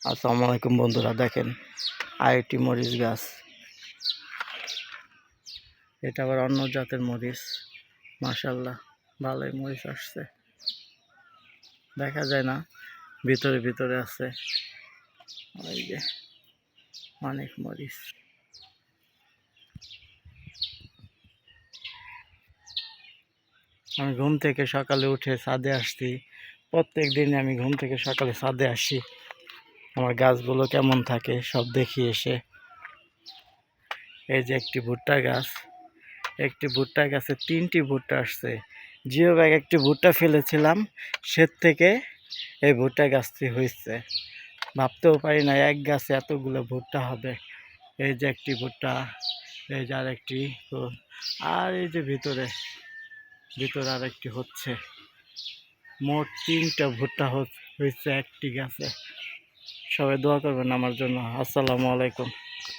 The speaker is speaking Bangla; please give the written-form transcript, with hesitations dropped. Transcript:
আসসালামু আলাইকুম বন্ধুরা, দেখেন আইটি মরিচ গাছ। এটা আবার অন্য জাতের মরিচ। মাশাআল্লাহ, ভালোই মরিচ আসছে, দেখা যায় না, ভিতরে ভিতরে আছে। ওই যে অনেক মরিচ। আমি ঘুম থেকে সকালে উঠে ছাদে আসছি। প্রত্যেক দিন আমি ঘুম থেকে সকালে ছাদে আসি, আমার গাছগুলো কেমন থাকে সব দেখি এসে। এই যে একটি ভুট্টা গাছ, একটি ভুট্টা গাছে 3টি ভুট্টা আসছে। জিও ব্যাগ একটি ভুট্টা ফেলেছিলাম, সে থেকে এই ভুট্টা গাছটি হয়েছে। ভাবতেও পারি না এক গাছে এতগুলো ভুট্টা হবে। এই যে একটি ভুট্টা, এই যে আরেকটি, আর এই যে ভিতরে ভিতরে আরেকটি হচ্ছে। মোট 3টা ভুট্টা হয়েছে একটি গাছে। সবাই দোয়া করবেন আমার জন্য। আসসালামু আলাইকুম।